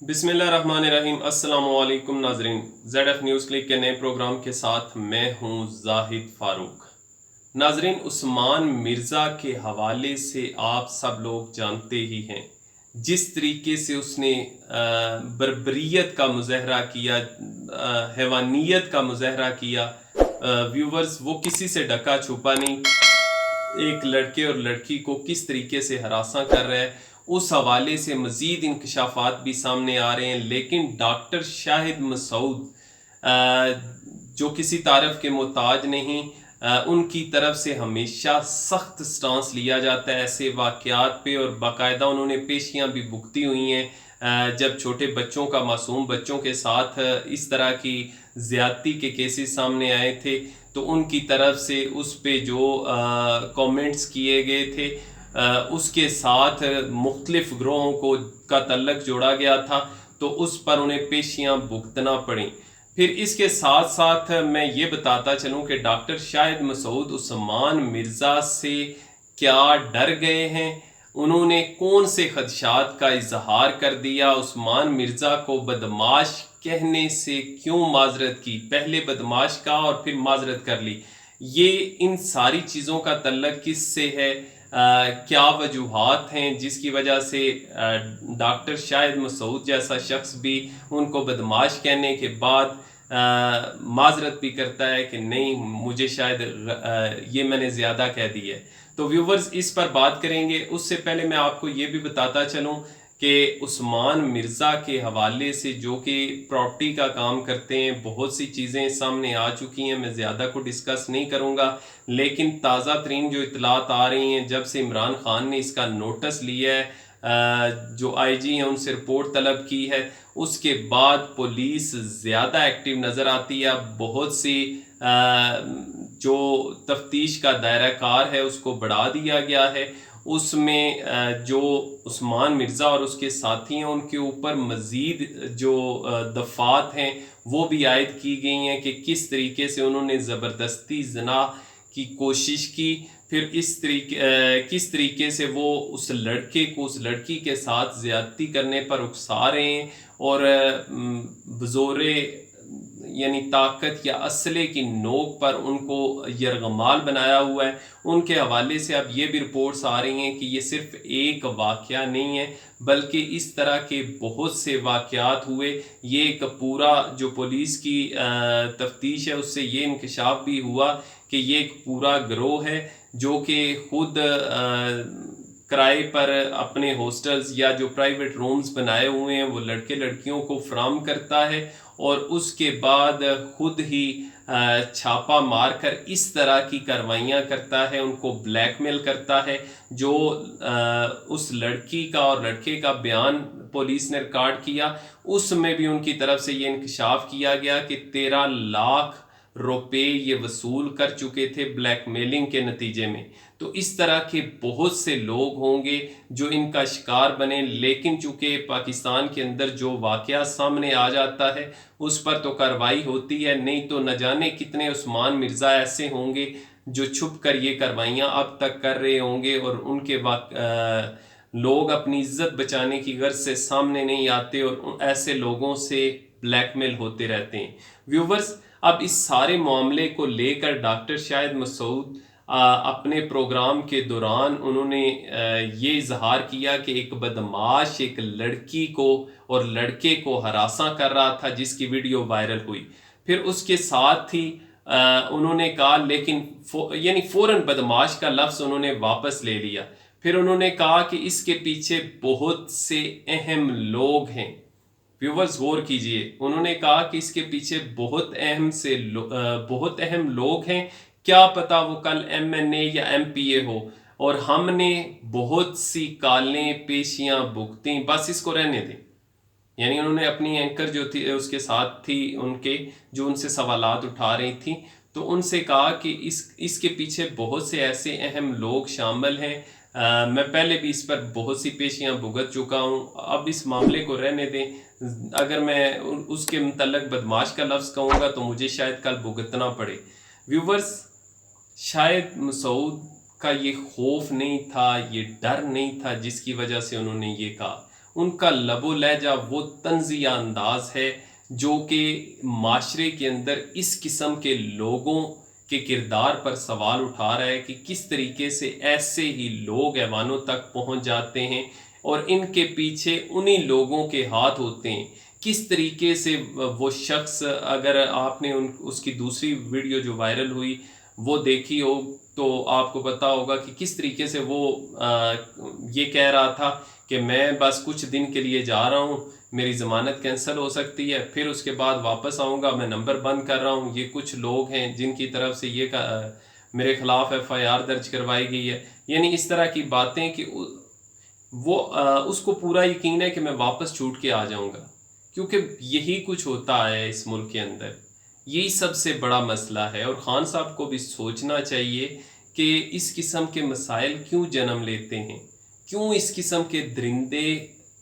बिस्मिल्लाहिर्रहमानिर्रहीम। अस्सलाम वालेकुम नाजरीन, ZF न्यूज़ क्लिक के नए प्रोग्राम के साथ मैं हूं जाहिद फारूक। नाजरीन, उस्मान मिर्ज़ा के हवाले से आप सब लोग जानते ही हैं जिस तरीके से उसने बर्बरियत का मुज़ाहरा किया, हैवानियत का मुज़ाहरा किया। व्यूवर्स, वो किसी से ढका छुपा नहीं, एक लड़के और लड़की को किस तरीके से हरासा कर रहा है, उस हवाले से मज़ीद इंकशाफात भी सामने आ रहे हैं। लेकिन डॉक्टर शाहिद मसूद जो किसी तारफ़ के मोहताज नहीं, उनकी तरफ से हमेशा सख्त स्टांस लिया जाता है ऐसे वाक़यात पे, और बाकायदा उन्होंने पेशियाँ भी भुगती हुई हैं। जब छोटे बच्चों का, मासूम बच्चों के साथ इस तरह की ज़्यादती के केसेस सामने आए थे, तो उनकी तरफ से उस पे जो कमेंट्स किए गए थे, उसके साथ मुख्तलिफ ग्रोहों को का तल्लक जोड़ा गया था, तो उस पर उन्हें पेशियाँ भुगतना पड़ी। फिर इसके साथ साथ मैं ये बताता चलूँ कि डॉक्टर शाहिद मसूद उस्मान मिर्ज़ा से क्या डर गए हैं, उन्होंने कौन से खदशात का इजहार कर दिया, उस्मान मिर्ज़ा को बदमाश कहने से क्यों माजरत की, पहले बदमाश का और फिर माजरत कर ली, ये इन सारी चीज़ों का तल्लक किस से है, क्या वजूहात हैं जिसकी वजह से डॉक्टर शाहिद मसूद जैसा शख्स भी उनको बदमाश कहने के बाद माजरत भी करता है कि नहीं, मुझे शायद ये मैंने ज़्यादा कह दी है। तो व्यूवर्स, इस पर बात करेंगे। उससे पहले मैं आपको ये भी बताता चलूँ कि उस्मान मिर्ज़ा के हवाले से, जो कि प्रॉपर्टी का काम करते हैं, बहुत सी चीज़ें सामने आ चुकी हैं, मैं ज़्यादा को डिस्कस नहीं करूँगा। लेकिन ताज़ा तरीन जो इतलात आ रही हैं, जब से इमरान खान ने इसका नोटिस लिया है, जो IG हैं उनसे रिपोर्ट तलब की है, उसके बाद पुलिस ज़्यादा एक्टिव नज़र आती है। बहुत सी जो तफ्तीश का दायरा कार है उसको बढ़ा दिया गया है। उसमें जो उस्मान मिर्ज़ा और उसके साथी हैं, उनके ऊपर मज़ीद जो दफ़ात हैं वो भी आयद की गई हैं कि किस तरीके से उन्होंने ज़बरदस्ती ज़िना की कोशिश की, फिर किस तरीके से वो उस लड़के को, उस लड़की के साथ ज़्यादती करने पर उकसा रहे हैं, और बज़ोरे यानी ताकत या असले की नोक पर उनको यरगमाल बनाया हुआ है। उनके हवाले से अब ये भी रिपोर्ट्स आ रही हैं कि ये सिर्फ एक वाक़या नहीं है, बल्कि इस तरह के बहुत से वाक़यात हुए। ये एक पूरा जो पुलिस की तफ्तीश है, उससे ये इंकशाफ भी हुआ कि ये एक पूरा गिरोह है जो कि खुद किराए पर अपने हॉस्टल्स या जो प्राइवेट रूम्स बनाए हुए हैं वो लड़के लड़कियों को फराहम करता है, और उसके बाद खुद ही छापा मारकर इस तरह की कार्रवाइयाँ करता है, उनको ब्लैकमेल करता है। जो उस लड़की का और लड़के का बयान पुलिस ने रिकॉर्ड किया, उसमें भी उनकी तरफ से ये इंकशाफ किया गया कि 13 लाख रुपए ये वसूल कर चुके थे ब्लैकमेलिंग के नतीजे में। तो इस तरह के बहुत से लोग होंगे जो इनका शिकार बने, लेकिन चूंकि पाकिस्तान के अंदर जो वाक़या सामने आ जाता है उस पर तो कार्रवाई होती है, नहीं तो न जाने कितने उस्मान मिर्ज़ा ऐसे होंगे जो छुप कर ये कार्रवाइयाँ अब तक कर रहे होंगे, और उनके लोग अपनी इज्जत बचाने की गर्ज से सामने नहीं आते और ऐसे लोगों से ब्लैकमेल होते रहते हैं। व्यूवर्स, अब इस सारे मामले को लेकर डॉक्टर शाहिद मसूद अपने प्रोग्राम के दौरान उन्होंने ये इजहार किया कि एक बदमाश एक लड़की को और लड़के को हरासा कर रहा था, जिसकी वीडियो वायरल हुई। फिर उसके साथ ही उन्होंने कहा, लेकिन यानी फ़ौरन बदमाश का लफ्ज़ उन्होंने वापस ले लिया। फिर उन्होंने कहा कि इसके पीछे बहुत से अहम लोग हैं। व्यूवर्स, गौर कीजिए, उन्होंने कहा कि इसके पीछे बहुत अहम लोग हैं, क्या पता वो कल MNA या MPA हो, और हमने बहुत सी कालें पेशियां भुगती, बस इसको रहने दें। यानी उन्होंने अपनी एंकर जो थी उसके साथ थी, उनके जो उनसे सवालात उठा रही थी, तो उनसे कहा कि इसके पीछे बहुत से ऐसे अहम लोग शामिल हैं। मैं पहले भी इस पर बहुत सी पेशियां भुगत चुका हूं, अब इस मामले को रहने दें। अगर मैं उसके मुतल्लक बदमाश का लफ्ज़ कहूँगा तो मुझे शायद कल भुगतना पड़े। व्यूवर्स, शायद मसूद का ये खौफ नहीं था, ये डर नहीं था जिसकी वजह से उन्होंने ये कहा। ان کا لب و لہجہ وہ طنزیہ انداز ہے جو کہ معاشرے کے اندر اس قسم کے لوگوں کے کردار پر سوال اٹھا رہا ہے کہ کس طریقے سے ایسے ہی لوگ ایوانوں تک پہنچ جاتے ہیں اور ان کے پیچھے انہی لوگوں کے ہاتھ ہوتے ہیں. کس طریقے سے وہ شخص، اگر آپ نے اس کی دوسری ویڈیو جو وائرل ہوئی وہ دیکھی ہو تو آپ کو پتا ہوگا کہ کس طریقے سے وہ یہ کہہ رہا تھا کہ میں بس کچھ دن کے لیے جا رہا ہوں، میری ضمانت کینسل ہو سکتی ہے، پھر اس کے بعد واپس آؤں گا، میں نمبر بند کر رہا ہوں. یہ کچھ لوگ ہیں جن کی طرف سے یہ میرے خلاف FIR درج کروائی گئی ہے. یعنی اس طرح کی باتیں کہ وہ اس کو پورا یقین ہے کہ میں واپس چھوٹ کے آ جاؤں گا، کیونکہ یہی کچھ ہوتا ہے اس ملک کے اندر. یہی سب سے بڑا مسئلہ ہے، اور خان صاحب کو بھی سوچنا چاہیے کہ اس قسم کے مسائل کیوں جنم لیتے ہیں، کیوں اس قسم کے درندے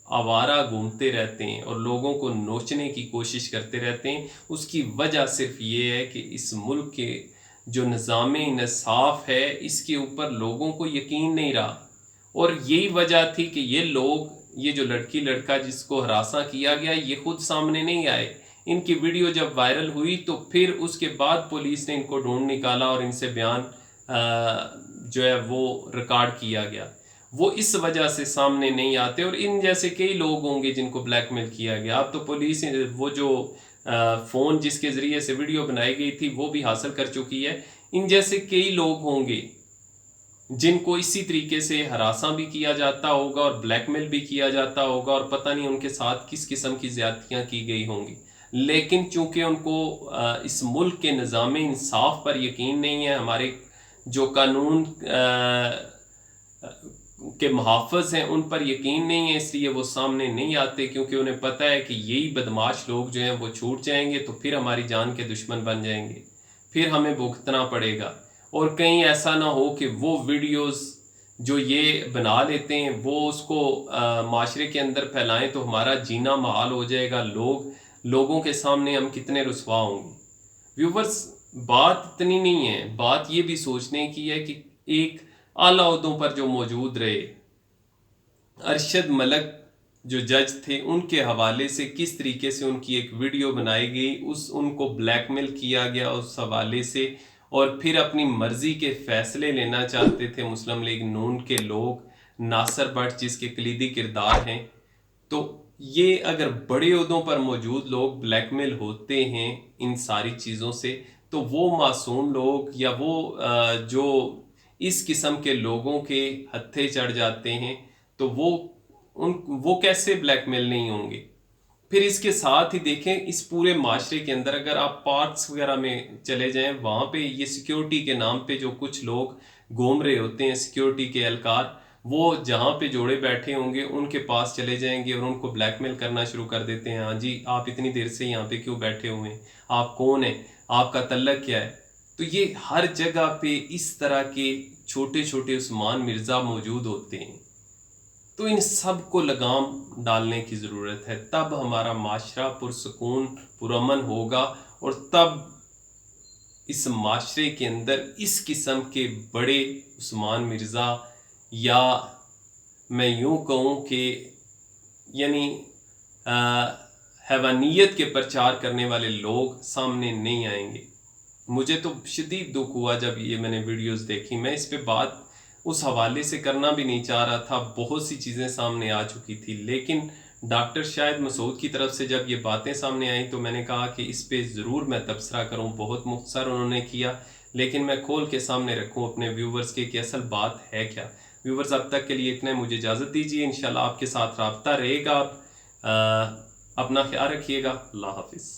آوارہ گھومتے رہتے ہیں اور لوگوں کو نوچنے کی کوشش کرتے رہتے ہیں. اس کی وجہ صرف یہ ہے کہ اس ملک کے جو نظام انصاف ہے اس کے اوپر لوگوں کو یقین نہیں رہا. اور یہی وجہ تھی کہ یہ لوگ، یہ جو لڑکی لڑکا جس کو ہراساں کیا گیا، یہ خود سامنے نہیں آئے. ان کی ویڈیو جب وائرل ہوئی تو پھر اس کے بعد پولیس نے ان کو ڈھونڈ نکالا اور ان سے بیان جو ہے وہ ریکارڈ کیا گیا. وہ اس وجہ سے سامنے نہیں آتے، اور ان جیسے کئی لوگ ہوں گے جن کو بلیک میل کیا گیا. اب تو پولیس وہ جو فون جس کے ذریعے سے ویڈیو بنائی گئی تھی وہ بھی حاصل کر چکی ہے. ان جیسے کئی لوگ ہوں گے جن کو اسی طریقے سے ہراساں بھی کیا جاتا ہوگا اور بلیک میل بھی کیا جاتا ہوگا، اور پتہ نہیں ان کے ساتھ کس قسم کی زیادتیاں کی گئی ہوں گی. لیکن چونکہ ان کو اس ملک کے نظام انصاف پر یقین نہیں ہے، ہمارے جو قانون کے محافظ ہیں ان پر یقین نہیں ہے، اس لیے وہ سامنے نہیں آتے، کیونکہ انہیں پتہ ہے کہ یہی بدماش لوگ جو ہیں وہ چھوٹ جائیں گے تو پھر ہماری جان کے دشمن بن جائیں گے، پھر ہمیں بھگتنا پڑے گا. اور کہیں ایسا نہ ہو کہ وہ ویڈیوز جو یہ بنا لیتے ہیں وہ اس کو معاشرے کے اندر پھیلائیں تو ہمارا جینا محال ہو جائے گا. لوگوں کے سامنے ہم کتنے رسوا ہوں گے. ویورز، بات اتنی نہیں ہے، بات یہ بھی سوچنے کی ہے کہ ایک اعلیٰ عہدوں پر جو موجود رہے، ارشد ملک جو جج تھے، ان کے حوالے سے کس طریقے سے ان کی ایک ویڈیو بنائی گئی، ان کو بلیک میل کیا گیا اس حوالے سے، اور پھر اپنی مرضی کے فیصلے لینا چاہتے تھے مسلم لیگ نون کے لوگ، ناصر بٹ جس کے کلیدی کردار ہیں. تو یہ اگر بڑے عہدوں پر موجود لوگ بلیک میل ہوتے ہیں ان ساری چیزوں سے، تو وہ معصوم لوگ یا وہ جو اس قسم کے لوگوں کے ہتھے چڑھ جاتے ہیں تو وہ کیسے بلیک میل نہیں ہوں گے. پھر اس کے ساتھ ہی دیکھیں اس پورے معاشرے کے اندر اگر آپ پارکس وغیرہ میں چلے جائیں، وہاں پہ یہ سیکیورٹی کے نام پہ جو کچھ لوگ گھوم رہے ہوتے ہیں، سیکیورٹی کے اہلکار، وہ جہاں پہ جوڑے بیٹھے ہوں گے ان کے پاس چلے جائیں گے اور ان کو بلیک میل کرنا شروع کر دیتے ہیں. ہاں جی، آپ اتنی دیر سے یہاں پہ کیوں بیٹھے ہوئے ہیں، آپ کون ہیں، آپ کا تعلق کیا ہے. تو یہ ہر جگہ پہ اس طرح کے چھوٹے چھوٹے عثمان مرزا موجود ہوتے ہیں. تو ان سب کو لگام ڈالنے کی ضرورت ہے، تب ہمارا معاشرہ پرسکون پرامن ہوگا، اور تب اس معاشرے کے اندر اس قسم کے بڑے عثمان مرزا، یا میں یوں کہوں کہ یعنی حیوانیت کے پرچار کرنے والے لوگ سامنے نہیں آئیں گے. مجھے تو شدید دکھ ہوا جب یہ میں نے ویڈیوز دیکھی. میں اس پہ بات اس حوالے سے کرنا بھی نہیں چاہ رہا تھا، بہت سی چیزیں سامنے آ چکی تھی، لیکن ڈاکٹر شاہد مسعود کی طرف سے جب یہ باتیں سامنے آئیں تو میں نے کہا کہ اس پہ ضرور میں تبصرہ کروں. بہت مختصر انہوں نے کیا، لیکن میں کھول کے سامنے رکھوں اپنے ویورز کے کہ اصل بات ہے کیا. ویورز، اب تک کے لیے اتنا، مجھے اجازت دیجیے، انشاءاللہ آپ کے ساتھ رابطہ رہے گا. اپنا خیال رکھیے گا. اللہ حافظ.